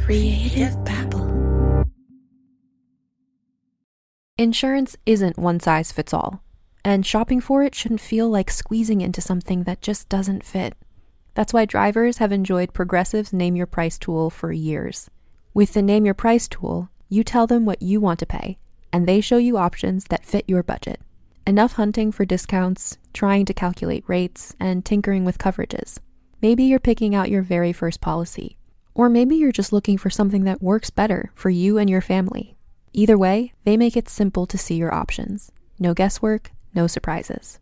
Creative babble. Insurance isn't one size fits all, and shopping for it shouldn't feel like squeezing into something that just doesn't fit. That's why drivers have enjoyed Progressive's Name Your Price tool for years. With the Name Your Price tool, you tell them what you want to pay, and they show you options that fit your budget. Enough hunting for discounts, trying to calculate rates, and tinkering with coverages. Maybe you're picking out your very first policy, or maybe you're just looking for something that works better for you and your family. Either way, they make it simple to see your options. No guesswork, no surprises.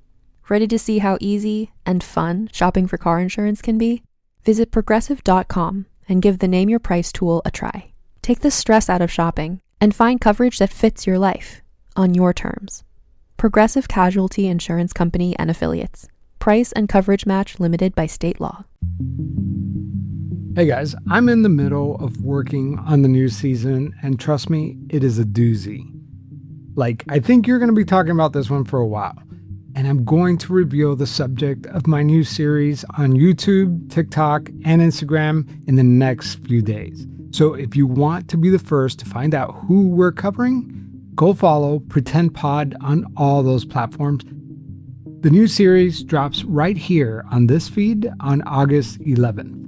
Ready to see how easy and fun shopping for car insurance can be? Visit Progressive.com and give the Name Your Price tool a try. Take the stress out of shopping and find coverage that fits your life, on your terms. Progressive Casualty Insurance Company and Affiliates. Price and coverage match limited by state law. Hey guys, I'm in the middle of working on the new season, and trust me, it is a doozy. I think you're going to be talking about this one for a while, and I'm going to reveal the subject of my new series on YouTube, TikTok, and Instagram in the next few days. So if you want to be the first to find out who we're covering, go follow Pretend Pod on all those platforms. The new series drops right here on this feed on August 11th.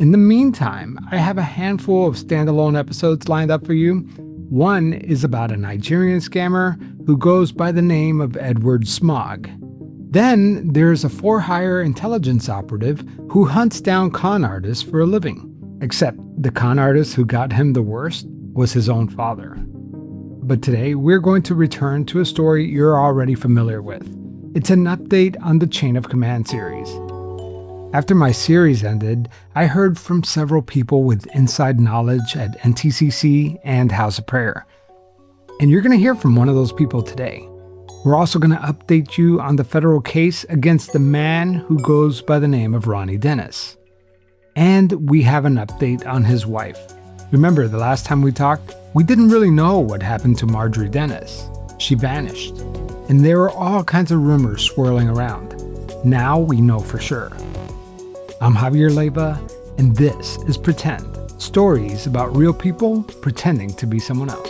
In the meantime, I have a handful of standalone episodes lined up for you. One is about a Nigerian scammer who goes by the name of Edward Smog. Then there's a for-hire intelligence operative who hunts down con artists for a living. Except the con artist who got him the worst was his own father. But today, we're going to return to a story you're already familiar with. It's an update on the Chain of Command series. After my series ended, I heard from several people with inside knowledge at NTCC and House of Prayer. And you're going to hear from one of those people today. We're also going to update you on the federal case against the man who goes by the name of Rony Denis. And we have an update on his wife. Remember, the last time we talked, we didn't really know what happened to Marjorie Denis. She vanished. And there were all kinds of rumors swirling around. Now we know for sure. I'm Javier Leiva, and this is Pretend, stories about real people pretending to be someone else.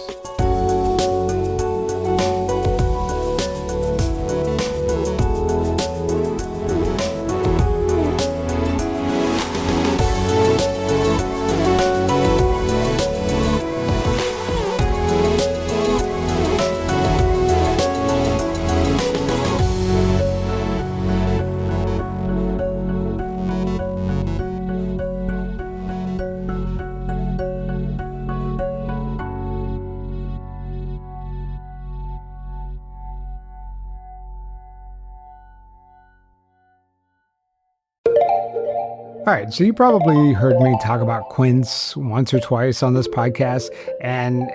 All right, so you probably heard me talk about Quince once or twice on this podcast, and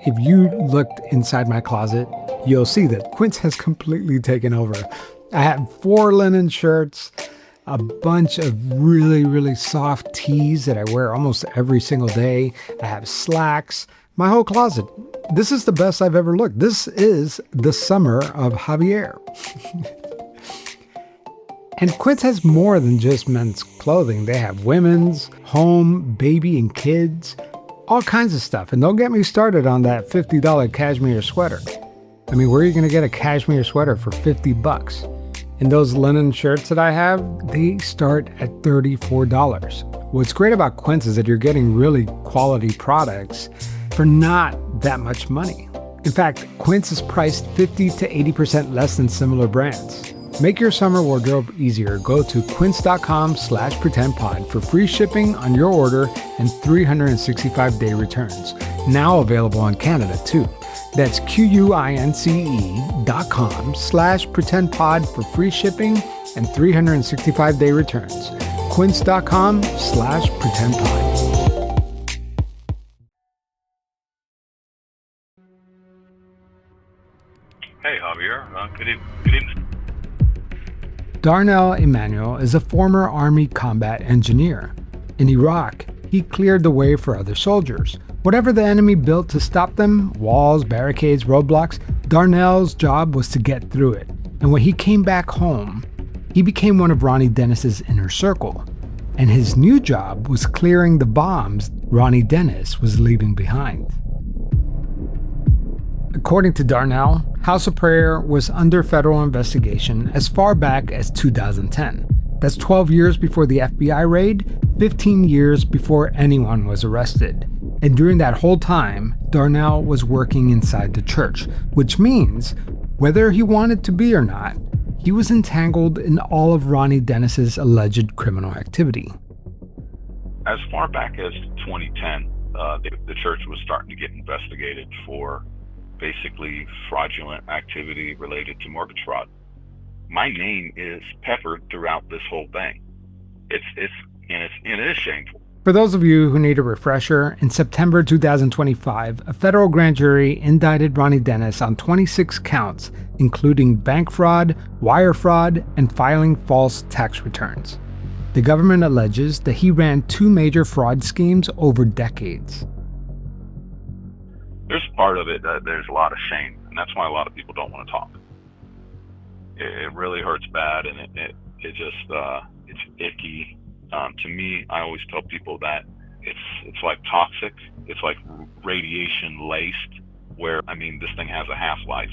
if you looked inside my closet, you'll see that Quince has completely taken over. I have 4 linen shirts, a bunch of really, really soft tees that I wear almost every single day. I have slacks, my whole closet. This is the best I've ever looked. This is the summer of Javier. And Quince has more than just men's clothing. They have women's, home, baby, and kids, all kinds of stuff. And don't get me started on that $50 cashmere sweater. I mean, where are you going to get a cashmere sweater for $50? And those linen shirts that I have, they start at $34. What's great about Quince is that you're getting really quality products for not that much money. In fact, Quince is priced 50 to 80% less than similar brands. Make your summer wardrobe easier. Go to quince.com/pretendpod for free shipping on your order and 365-day returns. Now available in Canada too. That's QUINCE.com/pretendpod for free shipping and 365-day returns. Quince.com/pretendpod. Hey, Javier. Good evening. Darnell Emanuel is a former Army combat engineer. In Iraq, he cleared the way for other soldiers. Whatever the enemy built to stop them, walls, barricades, roadblocks, Darnell's job was to get through it. And when he came back home, he became one of Rony Denis's inner circle. and his new job was clearing the bombs Rony Denis was leaving behind. According to Darnell, House of Prayer was under federal investigation as far back as 2010. That's 12 years before the FBI raid, 15 years before anyone was arrested. And during that whole time, Darnell was working inside the church, which means, whether he wanted to be or not, he was entangled in all of Rony Denis's alleged criminal activity. As far back as 2010, the church was starting to get investigated for basically fraudulent activity related to mortgage fraud. My name is peppered throughout this whole thing. It is shameful. For those of you who need a refresher, in September 2025, a federal grand jury indicted Rony Denis on 26 counts, including bank fraud, wire fraud, and filing false tax returns. The government alleges that he ran two major fraud schemes over decades. There's part of it that there's a lot of shame, and that's why a lot of people don't want to talk. It really hurts bad, and it's icky. To me, I always tell people that it's like toxic. It's like radiation laced, where, this thing has a half-life.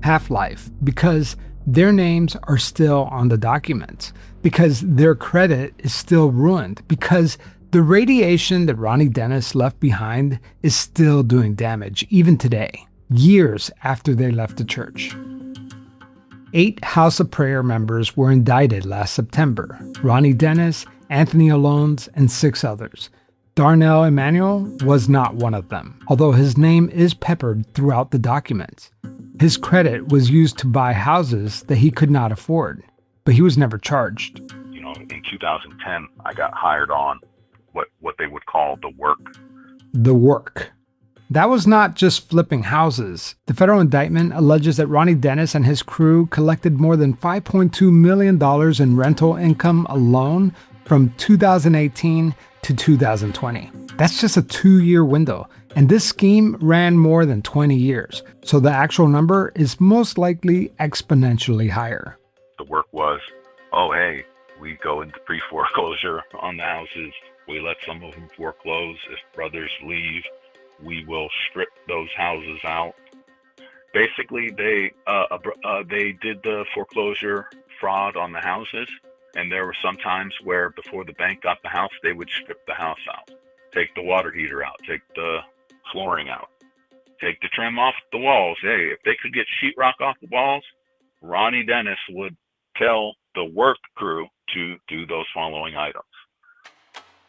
Half-life, because their names are still on the documents, because their credit is still ruined, because the radiation that Rony Denis left behind is still doing damage, even today, years after they left the church. 8 House of Prayer members were indicted last September: Rony Denis, Anthony Alones, and 6 others. Darnell Emanuel was not one of them, although his name is peppered throughout the documents. His credit was used to buy houses that he could not afford, but he was never charged. In 2010, I got hired on what they would call the work. The work. That was not just flipping houses. The federal indictment alleges that Rony Denis and his crew collected more than $5.2 million in rental income alone from 2018 to 2020. That's just a 2-year window, and this scheme ran more than 20 years, so the actual number is most likely exponentially higher. The work was, hey, we go into pre-foreclosure on the houses. We let some of them foreclose. If brothers leave, we will strip those houses out. Basically, they did the foreclosure fraud on the houses, and there were some times where before the bank got the house, they would strip the house out, take the water heater out, take the flooring out, take the trim off the walls. Hey, if they could get sheetrock off the walls, Rony Denis would tell the work crew to do those following items.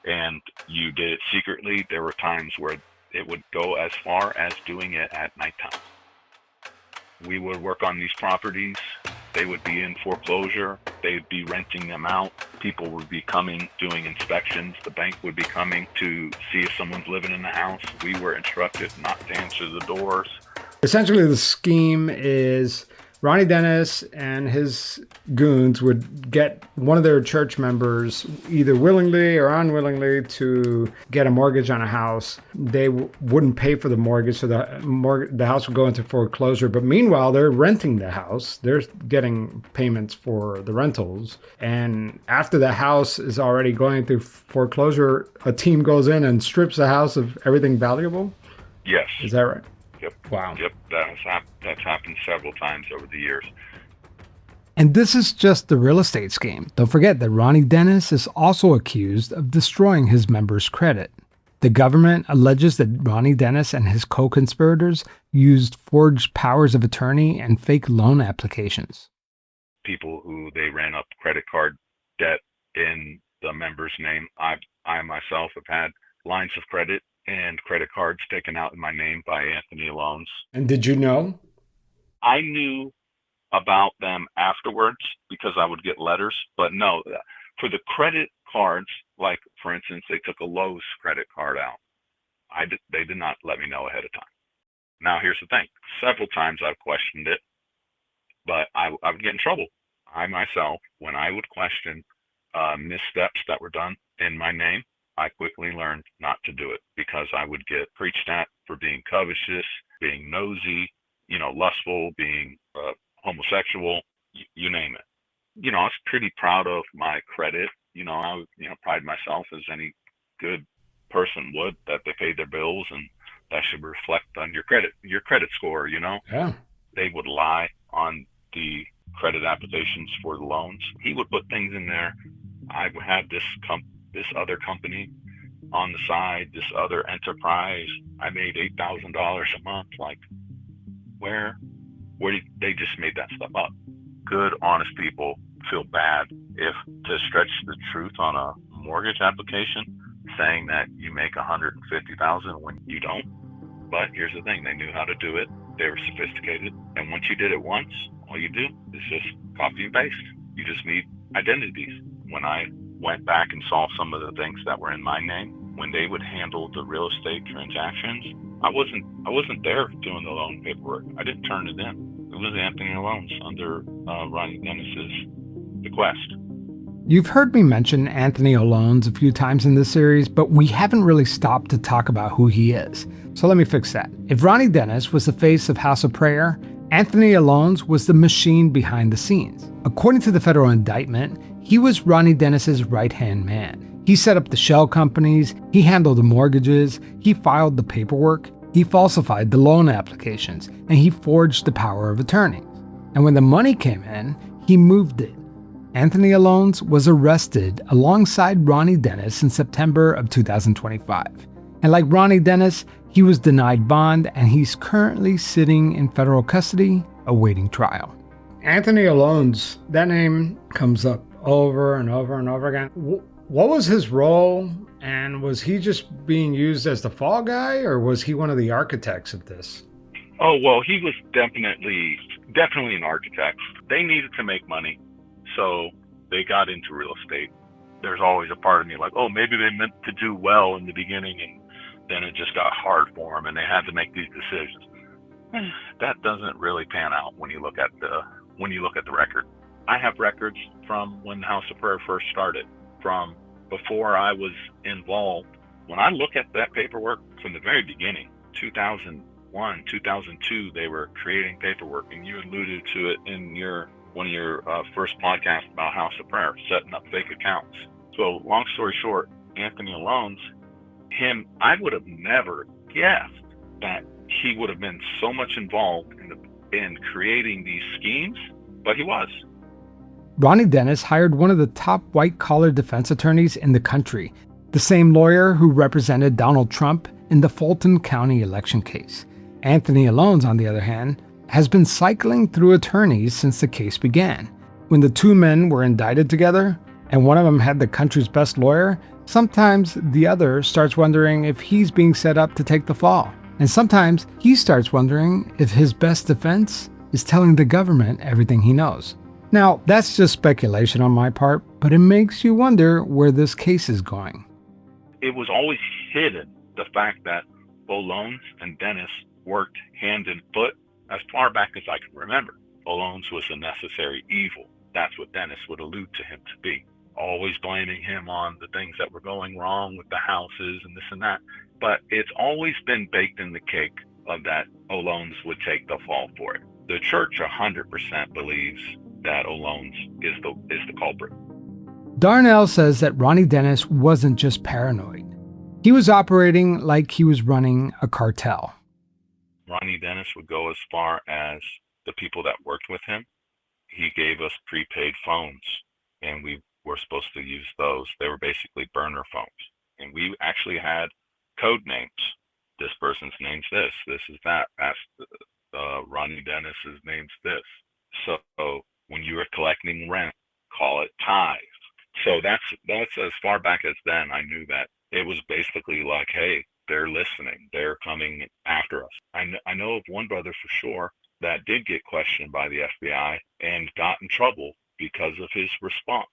And you did it secretly. There were times where it would go as far as doing it at nighttime. We would work on these properties. They would be in foreclosure. They'd be renting them out. People would be coming, doing inspections. The bank would be coming to see if someone's living in the house. We were instructed not to answer the doors. Essentially, the scheme is Rony Denis and his goons would get one of their church members, either willingly or unwillingly, to get a mortgage on a house. They wouldn't pay for the mortgage, so the house would go into foreclosure. But meanwhile, they're renting the house. They're getting payments for the rentals. And after the house is already going through foreclosure, a team goes in and strips the house of everything valuable? Yes. Is that right? Yep. Wow. Yep. That's happened several times over the years. And this is just the real estate scheme. Don't forget that Rony Denis is also accused of destroying his members' credit. The government alleges that Rony Denis and his co-conspirators used forged powers of attorney and fake loan applications. People who they ran up credit card debt in the member's name. I myself have had lines of credit and credit cards taken out in my name by Anthony Alones. And did you know? I knew about them afterwards because I would get letters, but no, for the credit cards, like for instance, they took a Lowe's credit card out. They did not let me know ahead of time. Now here's the thing, several times I've questioned it, but I would get in trouble. I myself, when I would question missteps that were done in my name, I quickly learned not to do it because I would get preached at for being covetous, being nosy, lustful, being homosexual, you name it. I was pretty proud of my credit I pride myself as any good person would, that they paid their bills, and that should reflect on your credit score. Yeah. They would lie on the credit applications for the loans. He would put things in there. I had this other company on the side, this other enterprise. I made $8,000 a month. Like, where did they just made that stuff up? Good, honest people feel bad if to stretch the truth on a mortgage application, saying that you make $150,000 when you don't. But here's the thing: they knew how to do it. They were sophisticated, and once you did it once, all you do is just copy and paste. You just need identities. When I went back and saw some of the things that were in my name, when they would handle the real estate transactions, I wasn't there doing the loan paperwork. I didn't turn it in. It was Anthony Loans under Rony Denis's bequest. You've heard me mention Anthony Alones a few times in this series, but we haven't really stopped to talk about who he is. So let me fix that. If Rony Denis was the face of House of Prayer, Anthony Alones was the machine behind the scenes. According to the federal indictment, he was Rony Denis's right-hand man. He set up the shell companies, he handled the mortgages, he filed the paperwork, he falsified the loan applications, and he forged the power of attorney. And when the money came in, he moved it. Anthony Alones was arrested alongside Rony Denis in September of 2025. And like Rony Denis, he was denied bond, and he's currently sitting in federal custody awaiting trial. Anthony Alones, that name comes up over and over and over again. What was his role, and was he just being used as the fall guy, or was he one of the architects of this? Oh, well, he was definitely an architect. They needed to make money, so they got into real estate. There's always a part of me like, oh, maybe they meant to do well in the beginning, and then it just got hard for them, and they had to make these decisions. That doesn't really pan out when you look at the record. I have records from when the House of Prayer first started, from before I was involved. When I look at that paperwork from the very beginning, 2001, 2002, they were creating paperwork, and you alluded to it in one of your first podcasts about House of Prayer, setting up fake accounts. So long story short, Anthony Alones, I would have never guessed that he would have been so much involved in creating these schemes, but he was. Rony Denis hired one of the top white-collar defense attorneys in the country, the same lawyer who represented Donald Trump in the Fulton County election case. Anthony Alones, on the other hand, has been cycling through attorneys since the case began. When the two men were indicted together, and one of them had the country's best lawyer, sometimes the other starts wondering if he's being set up to take the fall. And sometimes he starts wondering if his best defense is telling the government everything he knows. Now, that's just speculation on my part, but it makes you wonder where this case is going. It was always hidden, the fact that Alones and Denis worked hand in foot as far back as I can remember. Alones was a necessary evil. That's what Denis would allude to him to be. Always blaming him on the things that were going wrong with the houses and this and that. But it's always been baked in the cake of that Alones would take the fall for it. The church 100% believes that Alones is the culprit. Darnell says that Rony Denis wasn't just paranoid. He was operating like he was running a cartel. Rony Denis would go as far as the people that worked with him. He gave us prepaid phones, and we were supposed to use those. They were basically burner phones. And we actually had code names. This person's name's this is that. That's Rony Denis's name's this. So when you were collecting rent, call it tithe. So that's as far back as then. I knew that it was basically like, hey, they're listening. They're coming after us. I know of one brother for sure that did get questioned by the FBI and got in trouble because of his response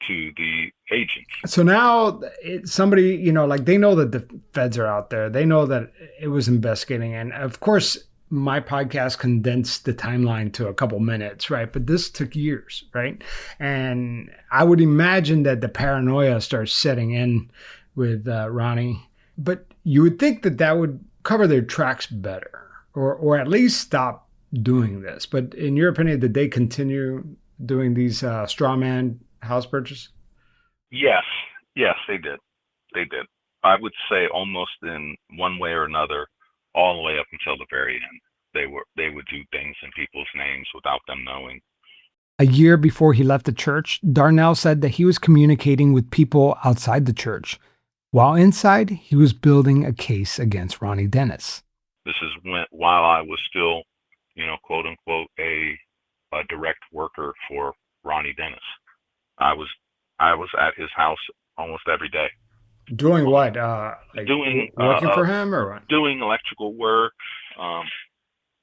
to the agents. So now somebody, like they know that the feds are out there. They know that it was investigating. And of course, my podcast condensed the timeline to a couple minutes, right? But this took years, right? And I would imagine that the paranoia starts setting in with Rony. But you would think that would cover their tracks better, or at least stop doing this. But in your opinion, did they continue doing these straw man house purchases? Yes, yes, they did. They did. I would say almost in one way or another, all the way up until the very end. They would do things in people's names without them knowing. A year before he left the church, Darnell said that he was communicating with people outside the church, while inside, he was building a case against Rony Denis. This is while I was still, quote unquote, a direct worker for Rony Denis. I was at his house almost every day. Doing what? Doing working for him or what? Doing electrical work,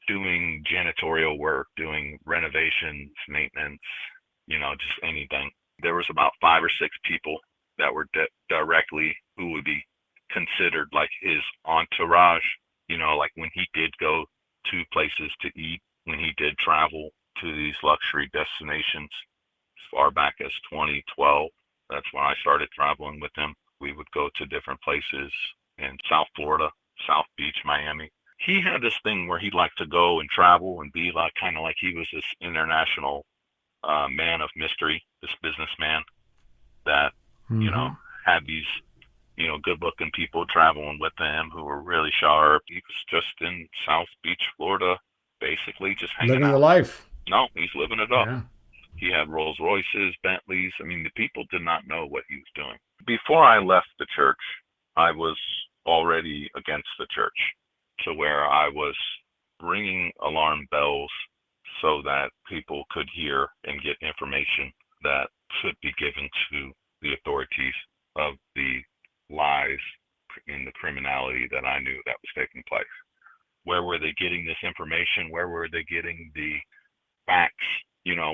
doing janitorial work, doing renovations, maintenance, just anything. There was about 5 or 6 people that were directly who would be considered like his entourage, like when he did go to places to eat, when he did travel to these luxury destinations as far back as 2012. That's when I started traveling with him. We would go to different places in South Florida, South Beach, Miami. He had this thing where he'd like to go and travel and be like kind of like he was this international man of mystery, this businessman that, had these, good looking people traveling with him who were really sharp. He was just in South Beach, Florida, basically just hanging living out. the life. No, he's living it up. Yeah. He had Rolls Royces, Bentleys. I mean, the people did not know what he was doing. Before I left the church, I was already against the church, to where I was ringing alarm bells so that people could hear and get information that should be given to the authorities of the lies and the criminality that I knew that was taking place. Where were they getting this information? Where were they getting the facts?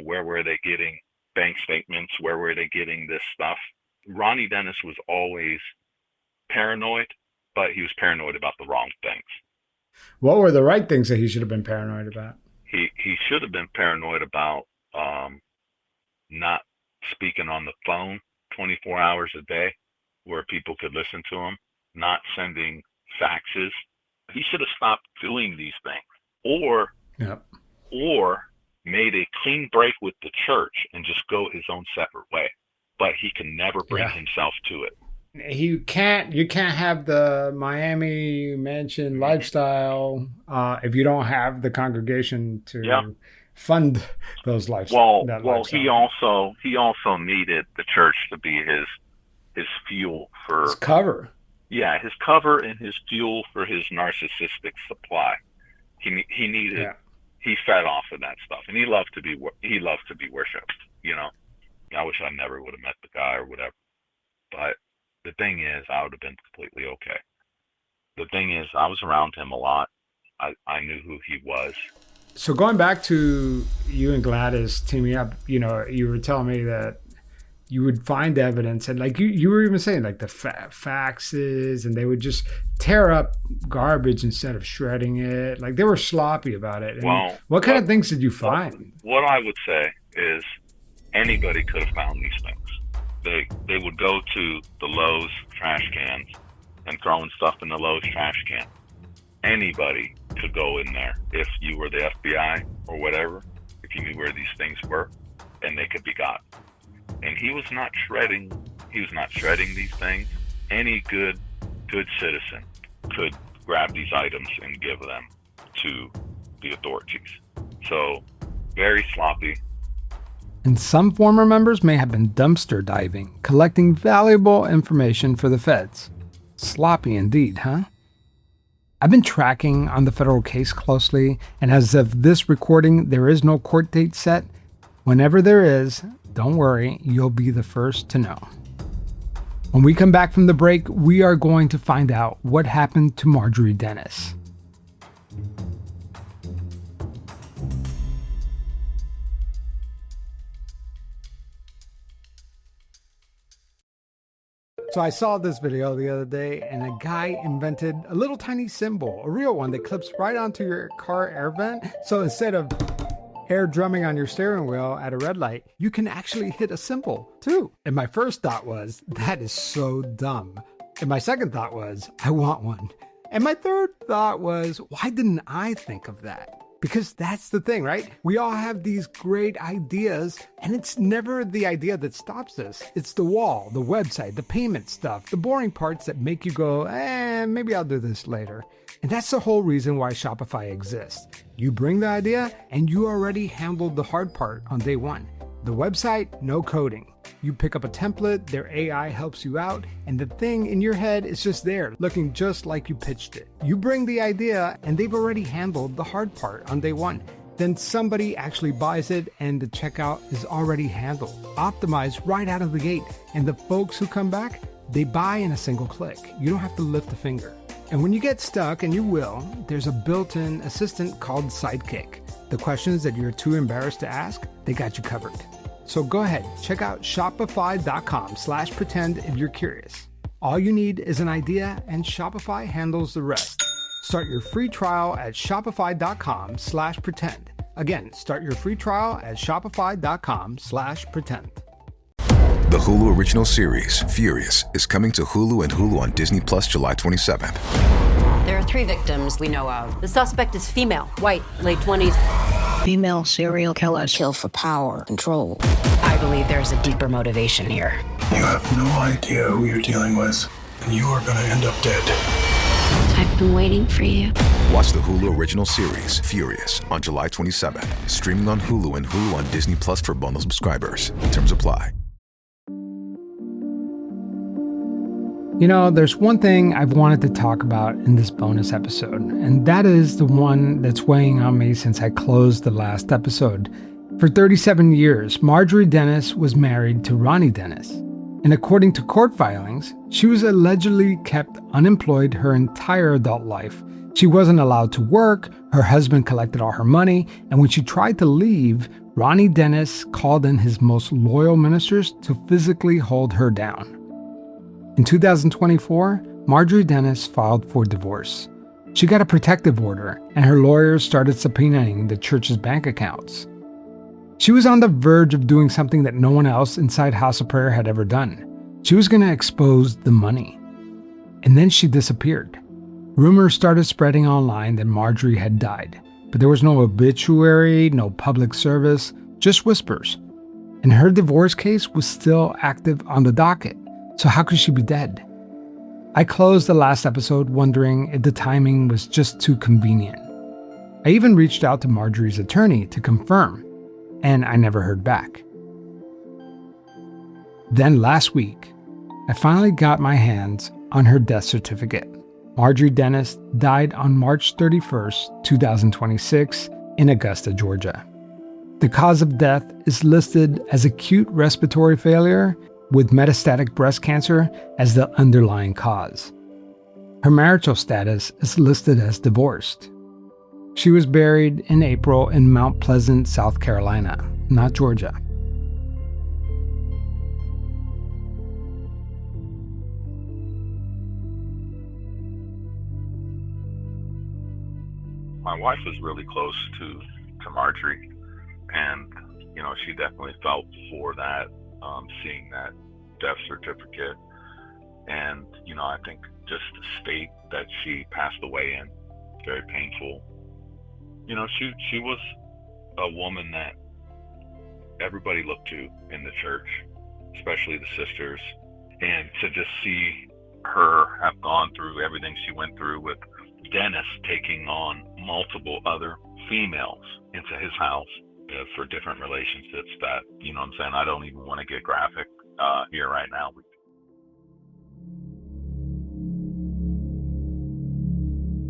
Where were they getting bank statements? Where were they getting this stuff? Rony Denis was always paranoid, but he was paranoid about the wrong things. What were the right things that he should have been paranoid about? He should have been paranoid about not speaking on the phone 24 hours a day where people could listen to him, not sending faxes. He should have stopped doing these things, or made a clean break with the church and just go his own separate way. But he can never bring himself to it. You can't have the Miami mansion lifestyle if you don't have the congregation to fund those lifestyles. Well, he also needed the church to be his fuel for his cover. Yeah, his cover and his fuel for his narcissistic supply. He needed. Yeah. He fed off of that stuff, and he loved to be worshipped. I wish I never would have met the guy or whatever. But the thing is, I would have been completely okay. The thing is, I was around him a lot. I knew who he was. So going back to you and Gladys teaming up, you were telling me that you would find evidence, and like you were even saying, like the faxes, and they would just tear up garbage instead of shredding it. Like they were sloppy about it. And what kind of things did you find? What I would say is anybody could have found these things. They would go to the Lowe's trash cans and throwing stuff in the Lowe's trash can. Anybody could go in there if you were the FBI or whatever, if you knew where these things were, and they could be got. And he was not shredding these things. Any good citizen could grab these items and give them to the authorities. So, very sloppy. And some former members may have been dumpster diving, collecting valuable information for the feds. Sloppy indeed, huh? I've been tracking on the federal case closely, and as of this recording, there is no court date set. Whenever there is, don't worry, you'll be the first to know. When we come back from the break, we are going to find out what happened to Marjorie Denis. So I saw this video the other day, and a guy invented a little tiny symbol, a real one that clips right onto your car air vent. So instead of air drumming on your steering wheel at a red light, you can actually hit a symbol too. And my first thought was, that is so dumb. And my second thought was, I want one. And my third thought was, why didn't I think of that? Because that's the thing, right? We all have these great ideas, and it's never the idea that stops us. It's the wall, the website, the payment stuff, the boring parts that make you go, maybe I'll do this later. And that's the whole reason why Shopify exists. You bring the idea, and you already handled the hard part on day one. The website, no coding. You pick up a template, their AI helps you out, and the thing in your head is just there, looking just like you pitched it. You bring the idea, and they've already handled the hard part on day one. Then somebody actually buys it, and the checkout is already handled, optimized right out of the gate. And the folks who come back, they buy in a single click. You don't have to lift a finger. And when you get stuck, and you will, there's a built-in assistant called Sidekick. The questions that you're too embarrassed to ask, they got you covered. So go ahead, check out shopify.com/pretend if you're curious. All you need is an idea, and Shopify handles the rest. Start your free trial at shopify.com/pretend. Again, start your free trial at shopify.com/pretend. The Hulu original series, Furious, is coming to Hulu and Hulu on Disney Plus July 27th. There are 3 victims we know of. The suspect is female, white, late 20s. Female serial killers kill for power, control. I believe there's a deeper motivation here. You have no idea who you're dealing with, and you are gonna end up dead. I've been waiting for you. Watch the Hulu original series, Furious, on July 27th. Streaming on Hulu and Hulu on Disney Plus for bundle subscribers. Terms apply. You know, there's one thing I've wanted to talk about in this bonus episode, and that is the one that's weighing on me since I closed the last episode. For 37 years, Marjorie Denis was married to Rony Denis, and according to court filings, she was allegedly kept unemployed her entire adult life. She wasn't allowed to work, her husband collected all her money, and when she tried to leave, Rony Denis called in his most loyal ministers to physically hold her down. In 2024, Marjorie Denis filed for divorce. She got a protective order, and her lawyers started subpoenaing the church's bank accounts. She was on the verge of doing something that no one else inside House of Prayer had ever done. She was going to expose the money. And then she disappeared. Rumors started spreading online that Marjorie had died, but there was no obituary, no public service, just whispers. And her divorce case was still active on the docket. So how could she be dead? I closed the last episode wondering if the timing was just too convenient. I even reached out to Marjorie's attorney to confirm, and I never heard back. Then last week, I finally got my hands on her death certificate. Marjorie Denis died on March 31st, 2026 in Augusta, Georgia. The cause of death is listed as acute respiratory failure with metastatic breast cancer as the underlying cause. Her marital status is listed as divorced. She was buried in April in Mount Pleasant, South Carolina, not Georgia. My wife was really close to Marjorie, and she definitely felt for that. Seeing that death certificate, and I think just the state that she passed away in, very painful. She was a woman that everybody looked to in the church, especially the sisters, and to just see her have gone through everything she went through with Denis taking on multiple other females into his house for different relationships that, what I'm saying, I don't even want to get graphic here right now.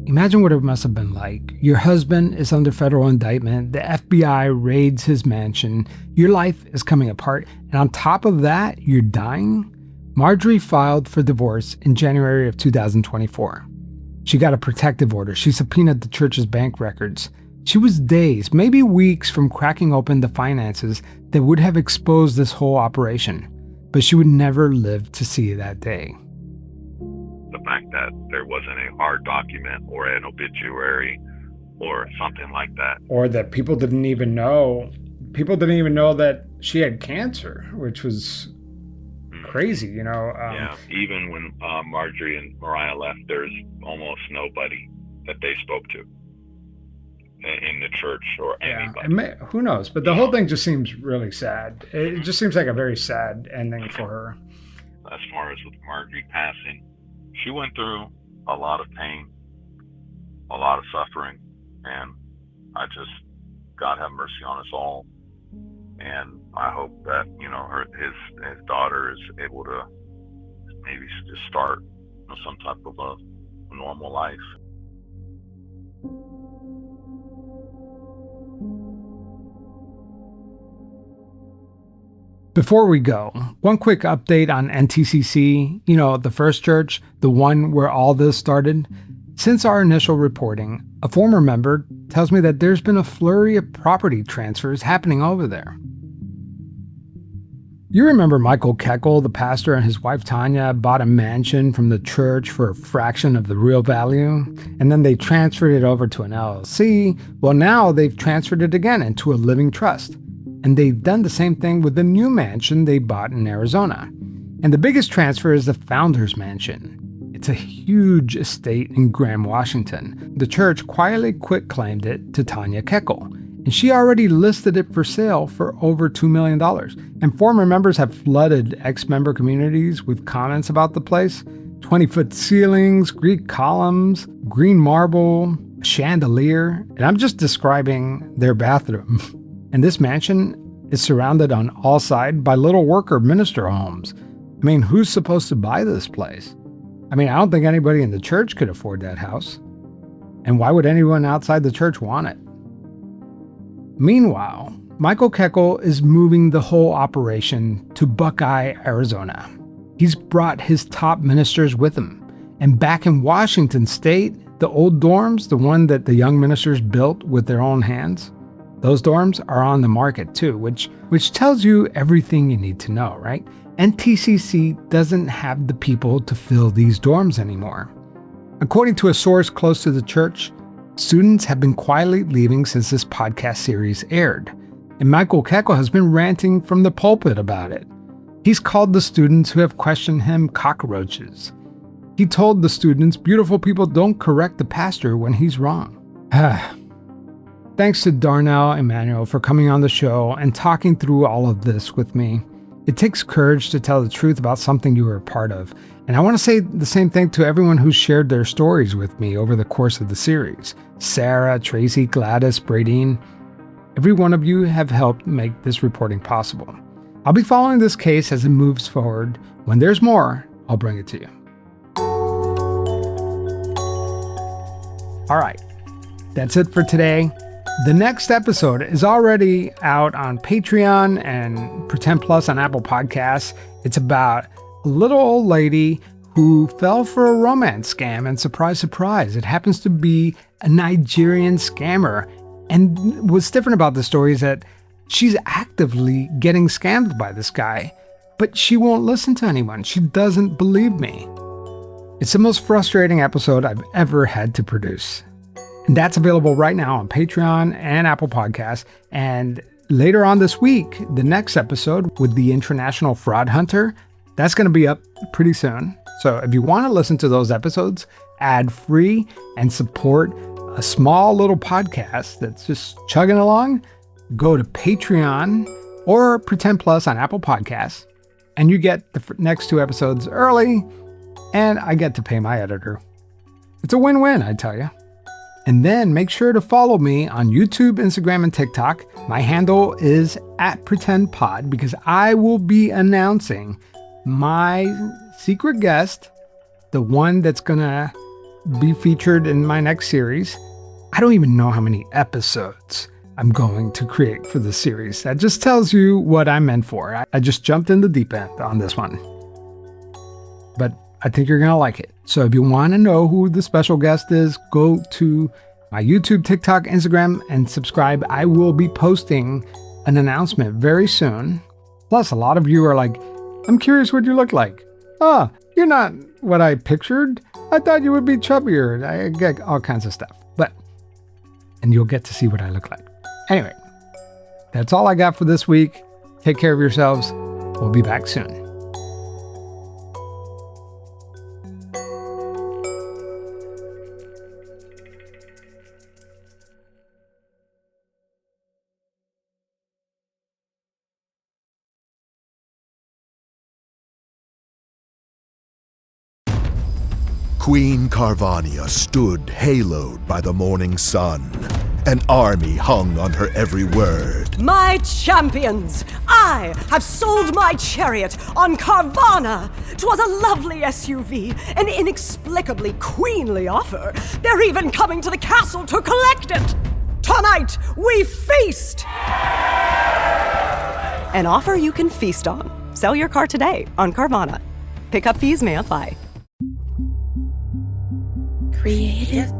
Imagine what it must have been like. Your husband is under federal indictment, the FBI raids his mansion, your life is coming apart, and on top of that, you're dying? Marjorie filed for divorce in January of 2024. She got a protective order. She subpoenaed the church's bank records. She was days, maybe weeks from cracking open the finances that would have exposed this whole operation, but she would never live to see that day. The fact that there wasn't a hard document or an obituary or something like that. Or that people didn't even know that she had cancer, which was crazy, Yeah, even when Marjorie and Mariah left, there's almost nobody that they spoke to. in the church or Yeah, anybody. who knows? But the whole thing just seems really sad. It just seems like a very sad ending for her. As far as with Marjorie passing, she went through a lot of pain, a lot of suffering, and God have mercy on us all. And I hope that, his daughter is able to maybe just start some type of a normal life. Before we go, one quick update on NTCC, the first church, the one where all this started. Since our initial reporting, a former member tells me that there's been a flurry of property transfers happening over there. You remember Michael Keckel, the pastor, and his wife Tanya bought a mansion from the church for a fraction of the real value, and then they transferred it over to an LLC. Well, now they've transferred it again into a living trust. And they've done the same thing with the new mansion they bought in Arizona. And the biggest transfer is the Founders Mansion. It's a huge estate in Graham, Washington. The church quietly quitclaimed it to Tanya Keckel, and she already listed it for sale for over $2 million. And former members have flooded ex-member communities with comments about the place. 20-foot ceilings, Greek columns, green marble, chandelier. And I'm just describing their bathroom. And this mansion is surrounded on all sides by little worker minister homes. I mean, who's supposed to buy this place? I don't think anybody in the church could afford that house. And why would anyone outside the church want it? Meanwhile, Michael Keckel is moving the whole operation to Buckeye, Arizona. He's brought his top ministers with him. And back in Washington State, the old dorms, the one that the young ministers built with their own hands, those dorms are on the market too, which tells you everything you need to know, right? NTCC doesn't have the people to fill these dorms anymore. According to a source close to the church, students have been quietly leaving since this podcast series aired, and Michael Keckel has been ranting from the pulpit about it. He's called the students who have questioned him cockroaches. He told the students beautiful people don't correct the pastor when he's wrong. Thanks to Darnell Emanuel for coming on the show and talking through all of this with me. It takes courage to tell the truth about something you were a part of. And I want to say the same thing to everyone who shared their stories with me over the course of the series. Sarah, Tracy, Gladys, Bradine. Every one of you have helped make this reporting possible. I'll be following this case as it moves forward. When there's more, I'll bring it to you. All right, that's it for today. The next episode is already out on Patreon and Pretend Plus on Apple Podcasts. It's about a little old lady who fell for a romance scam, and surprise, surprise, it happens to be a Nigerian scammer. And what's different about the story is that she's actively getting scammed by this guy, but she won't listen to anyone. She doesn't believe me. It's the most frustrating episode I've ever had to produce. And that's available right now on Patreon and Apple Podcasts. And later on this week, the next episode with the International Fraud Hunter, that's going to be up pretty soon. So if you want to listen to those episodes ad-free and support a small little podcast that's just chugging along, go to Patreon or Pretend Plus on Apple Podcasts, and you get the next two episodes early, and I get to pay my editor. It's a win-win, I tell you. And then make sure to follow me on YouTube, Instagram, and TikTok. My handle is @PretendPod because I will be announcing my secret guest, the one that's gonna be featured in my next series. I don't even know how many episodes I'm going to create for this series. That just tells you what I'm meant for. I just jumped in the deep end on this one. But I think you're gonna like it. So if you want to know who the special guest is, go to my YouTube, TikTok, Instagram, and subscribe. I will be posting an announcement very soon. Plus, a lot of you are like, I'm curious what you look like. You're not what I pictured. I thought you would be chubbier. I get all kinds of stuff. And you'll get to see what I look like. Anyway, that's all I got for this week. Take care of yourselves. We'll be back soon. Queen Carvania stood haloed by the morning sun. An army hung on her every word. My champions, I have sold my chariot on Carvana. 'Twas a lovely SUV, an inexplicably queenly offer. They're even coming to the castle to collect it. Tonight, we feast! An offer you can feast on. Sell your car today on Carvana. Pickup fees may apply. Creative